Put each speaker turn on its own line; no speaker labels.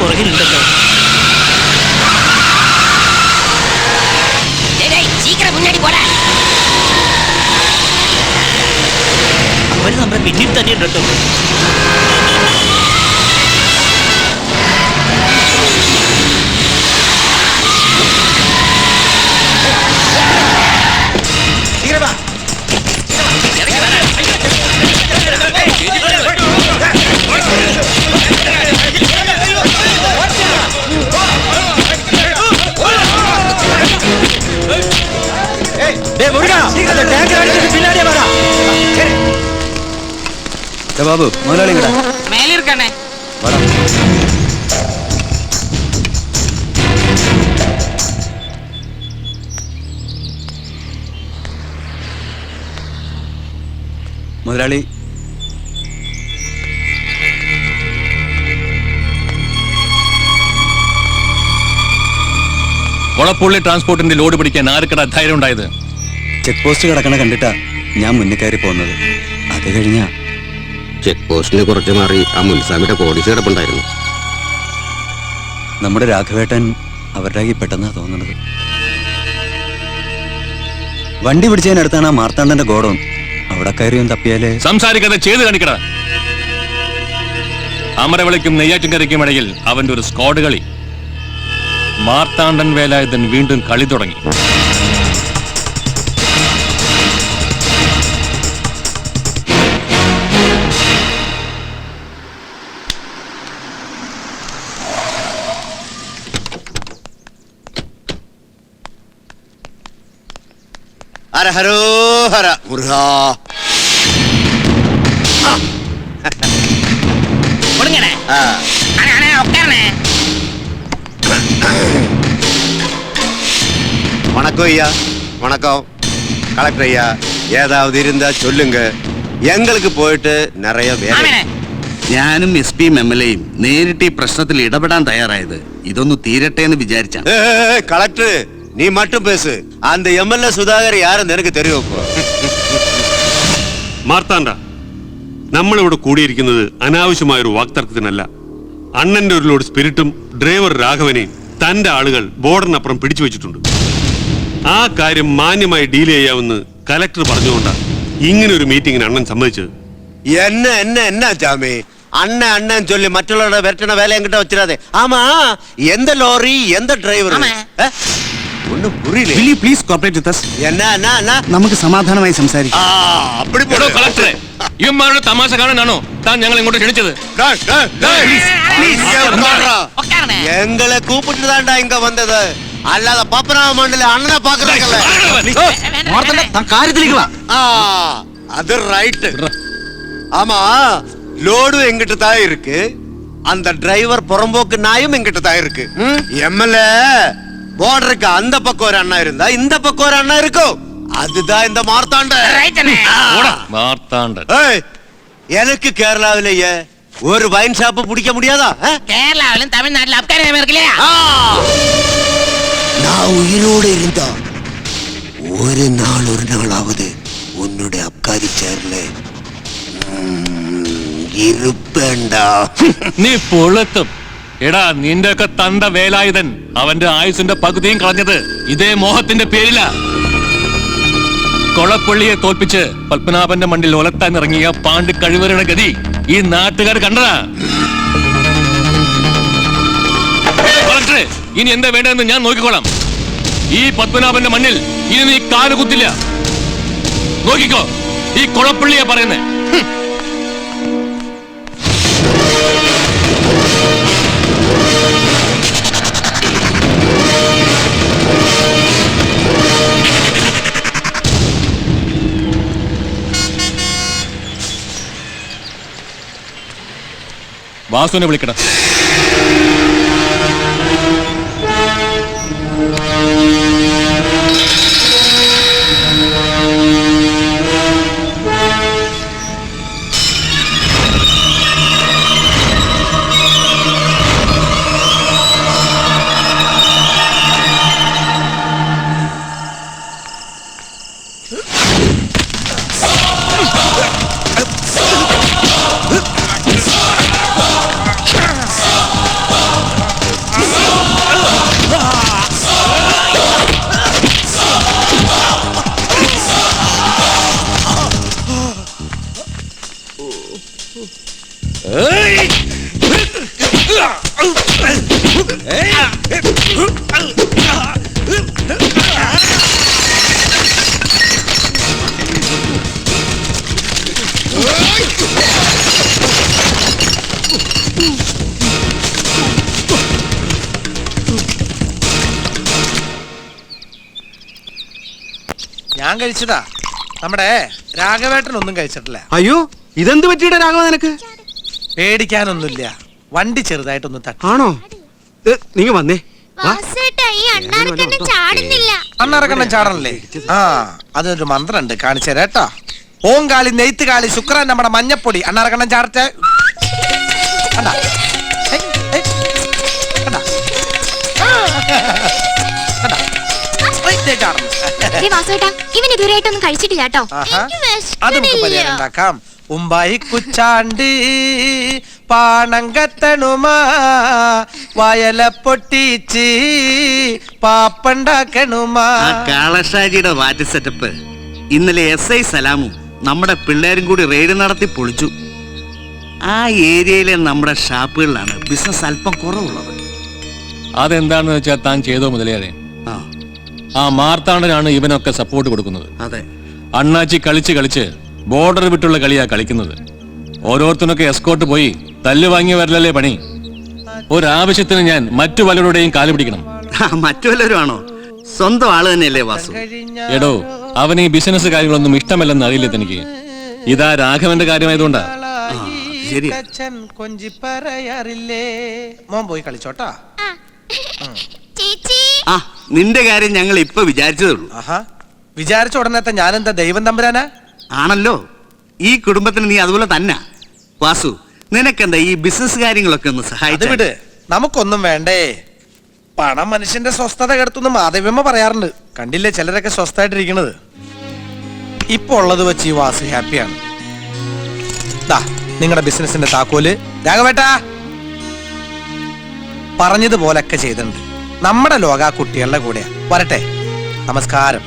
പുറകിലുണ്ടല്ലോ. അവര് നമ്മുടെ പിന്നിൽ തന്നെ ഉണ്ടല്ലോ.
ബാബു മുതലാളി മുതലാളി
കൊളപ്പുള്ളി ട്രാൻസ്പോർട്ടിന്റെ ലോഡ് പിടിക്കാൻ ആർക്കട ധൈര്യം ഉണ്ടായത്?
ചെക്ക് പോസ്റ്റ് കിടക്കണ കണ്ടിട്ടാ ഞാൻ മുന്നിൽ കയറി പോകുന്നത്. അത് കഴിഞ്ഞാ
ചെക്ക് പോസ്റ്റിന് കുറച്ച് മാറി ആ മുൻസാമിയുടെ പോലീസ് കിടപ്പുണ്ടായിരുന്നു.
നമ്മുടെ രാഘവേട്ടൻ അവരുടെ കയ്യിൽ പെട്ടെന്നാ തോന്നുന്നത്. വണ്ടി പിടിച്ചതിനടുത്താണ് ആ മാർത്താണ്ഡന്റെ ഗോഡൗൺ. അവിടെ കയറിയും തപ്പിയാലേ.
സംസാരിക്കാതെ ചെയ്ത് കാണിക്കട. അമരവിളിക്കും നെയ്യാറ്റിൻകരയ്ക്കും ഇടയിൽ അവന്റെ ഒരു സ്ക്വാഡ് കളി. മാർത്താണ്ഡൻ വേലായുധൻ വീണ്ടും കളി തുടങ്ങി.
ഹര ഹരോ ഹര മുരുകാ. வணக்கம் ஐயா. வணக்கம் கலெக்டர் ஐயா. ஏதாவது இருந்தா சொல்லுங்க, எங்களுக்கு போயிட்டு நிறைய வேலை.
ഞാനും SP MLAയും നേരിട്ട് ഈ പ്രശ്നത്തിൽ ഇടപെടാൻ തയ്യാറായത് ഇതൊന്ന് തീരട്ടെ എന്ന് വിചാരിച്ചാണ്.
കളക്ടർ നീ മട്ടും പേസ്. அந்த MLA സുധാകർ யாருன்னு എനിക്ക് தெரியும்.
മാർത്താണ്ഡ, നമ്മളിവിടെ കൂടിയിരിക്കുന്നത് അനാവശ്യമായൊരു വാക്തർക്കത്തിനല്ല. അണ്ണന്റെ ഒരു ലോഡ് സ്പിരിറ്റും ഡ്രൈവർ രാഘവനെയും തന്റെ ആളുകൾ ബോർഡറിനപ്പുറം പിടിച്ചു വെച്ചിട്ടുണ്ട്. ആ കാര്യം മാന്യമായി ഡീൽ ചെയ്യാമെന്ന് കലക്ടർ പറഞ്ഞുകൊണ്ടാണ് ഇങ്ങനെ ഒരു മീറ്റിംഗിന് അണ്ണൻ സമ്മതിച്ചത്.
എന്നാ ജാമി അണ്ണൻ അണ്ണൻ ചൊല്ലി മറ്റുള്ളവരുടെ വരട്ടണ വേല എങ്കിട്ട വെച്ചിരാതെ. ആമാ എന്ത ലോറി എന്ത ഡ്രൈവർ ഒന്നും പുറിയില്ല.
Will you please cooperate with us? നമുക്ക് സമാധാനമായി സംസാരിക്കാം.
കളക്ടറെ, ഇവന്മാരുടെ തമാശ കാണാനാണോ താൻ ഞങ്ങൾ ഇങ്ങോട്ട് ക്ഷണിച്ചത്?
എങ്ങളെ കൂപ്പിട്ടുതാണ്ടാ ഇങ്ങ വന്നത്, അല്ലാതെ പപ്പനാമ മണ്ണിലെ അണ്ണനെ പാക്കുന്നല്ലേ. அது ரைட். ஆமா, லோடு எங்கிட்ட தான் இருக்கு. அந்த டிரைவர் புறம்போக்கு நாயும் எங்கிட்ட தான் இருக்கு. MLA பார்டருக்கு அந்த பக்கம் ஒரு அண்ணா இருந்தா இந்த பக்கம் ஒரு அண்ணா இருக்கும். அதுதான் இந்த மார்த்தாண்டன். எனக்கு கேரளாவிலேயே ஒரு வைன் ஷாப் பிடிக்க முடியாதா?
கேரளாவிலும் தமிழ்நாட்டில் அப்காரியம் இருக்கு இல்லையா?
நான் உயிரோடு இருந்தா ஒரு நாளாவது உன்னுடைய அப்காரி சேர்ல ഇരുപ്പേണ്ടാ.
നീ പൊളത്തും. എടാ, നിന്റെ ഒക്കെ തണ്ട വേലായുധൻ അവന്റെ ആയുസിന്റെ പകുതിയും കളഞ്ഞത് ഇതേ മോഹത്തിന്റെ പേരില. കൊളപ്പള്ളിയെ തോൽപ്പിച്ച് പത്മനാഭന്റെ മണ്ണിൽ ഒലത്താൻ ഇറങ്ങിയ പാണ്ഡ്യ കഴിവരുടെ ഗതി ഈ നാട്ടുകാർ കണ്ടതാ. കളക്ടറെ, ഇനി എന്താ വേണ്ടതെന്ന് ഞാൻ നോക്കിക്കോളാം. ഈ പത്മനാഭന്റെ മണ്ണിൽ ഇനി നീ കാലുകുത്തില്ല. നോക്കിക്കോ, ഈ കൊളപ്പള്ളിയാ പറയുന്നേ. വാസുവിനെ വിളിക്കണം.
ഞാൻ കഴിച്ചതാ. നമ്മുടെ രാഘവേട്ടനൊന്നും കഴിച്ചിട്ടില്ല.
അയ്യോ ഇതെന്ത് പറ്റിയുടെ രാഘവ നിനക്ക്?
പേടിക്കാനൊന്നുമില്ല, വണ്ടി ചെറുതായിട്ടൊന്ന് തട്ടി.
ആണോ? നീங்க വന്നേ.
അണ്ണാറക്കണ്ണൻ ചാടണല്ലേ? ആ അതൊരു മന്ത്രമുണ്ട്, കാണിച്ചു തരാട്ടാ. ഓങ്കാളി നെയ്ത്ത് കാളി ശുക്രൻ നമ്മുടെ മഞ്ഞപ്പൊടി. അണ്ണാറക്കണ്ണൻ ചാടട്ടെ. കണ്ടാ? ഏയ്, ഏയ്. കണ്ടാ? കണ്ടാ? ഏയ്, ദേ ചാടണം.
ഇവൻ ഇതുവരെയായിട്ടൊന്നും കഴിച്ചിട്ടില്ല കേട്ടോ.
അത് നമുക്ക് പരിഹാരം ഉണ്ടാക്കാം. ഉമ്പായി കുച്ചാണ്ട് പാണങ്കത്തണുമാ വയല പൊട്ടിച്ച് പാപ്പണ്ടാക്കണുമാ.
ആ കാളഷാജിയുടെ വാറ്റ് സെറ്റപ്പ് ഇന്നലെ SI സലാമും നമ്മുടെ പിള്ളേരും കൂടി റെയ്ഡ് നടത്തി പൊളിച്ചു. ആ ഏരിയയിലെ നമ്മുടെ ഷാപ്പുകളിലാണ് ബിസിനസ് അല്പം കുറവുള്ളത്.
അതെന്താണെന്ന് വെച്ചാൽ താൻ ചെയ്തോ മുതലേ.
ആ
ആ മാർത്താണ്ടനാണ് ഇവനൊക്കെ സപ്പോർട്ട് കൊടുക്കുന്നത്.
അതെ,
അണ്ണാച്ചി കളിച്ച് കളിച്ച് ബോർഡർ വിട്ടുള്ള കളിയാ കളിക്കുന്നത്. ഓരോരുത്തരൊക്കെ എസ്കോട്ട് പോയി തല്ല് വാങ്ങിയവരല്ലേ പണി. ഒരാവശ്യത്തിന് ഞാൻ മറ്റു പലരുടെയും കാല് പിടിക്കണം.
മറ്റു വല്ലവരും ആണോ? സ്വന്തം ആള് തന്നെയല്ലേ വാസു?
എടോ, അവന് ഈ ബിസിനസ് കാര്യങ്ങളൊന്നും ഇഷ്ടമല്ലെന്ന് അറിയില്ല തനിക്ക്. ഇതാ രാഘവന്റെ കാര്യമായതുകൊണ്ടാ.
ശരി.
കൊഞ്ചി പറയാറില്ലേ? മോൻ പോയി കളിച്ചോട്ടാ.
ആ നിന്റെ കാര്യം ഞങ്ങൾ ഇപ്പൊ വിചാരിച്ചതേ ഉള്ളൂ.
ആഹാ, വിചാരിച്ച ഉടനത്തെ ഞാനെന്താ ദൈവം തമ്പുരാനാ?
ആണല്ലോ, ഈ കുടുംബത്തിന് നീ അതുപോലെ തന്നെ. വാസു, നിനക്കെന്താ ഈ ബിസിനസ് കാര്യങ്ങളൊക്കെ ഒന്ന്
അത്
സഹായിച്ചു?
വിട്, നമുക്കൊന്നും വേണ്ടേ. പണം മനുഷ്യന്റെ സ്വസ്ഥത കെടുത്തുന്നു മാധവ്യമ്മ പറയാറുണ്ട്. കണ്ടില്ലേ ചിലരൊക്കെ സ്വസ്ഥമായിട്ടിരിക്കണത്. ഇപ്പൊ ഉള്ളത് വെച്ച് ഈ വാസു ഹാപ്പിയാണ്. ദാ നിങ്ങളുടെ ബിസിനസിന്റെ താക്കോല്. രാഘവേട്ടാ, പറഞ്ഞതുപോലൊക്കെ ചെയ്തിട്ടുണ്ട്. നമ്മുടെ ലോക കുട്ടികളുടെ കൂടെ വരട്ടെ. നമസ്കാരം.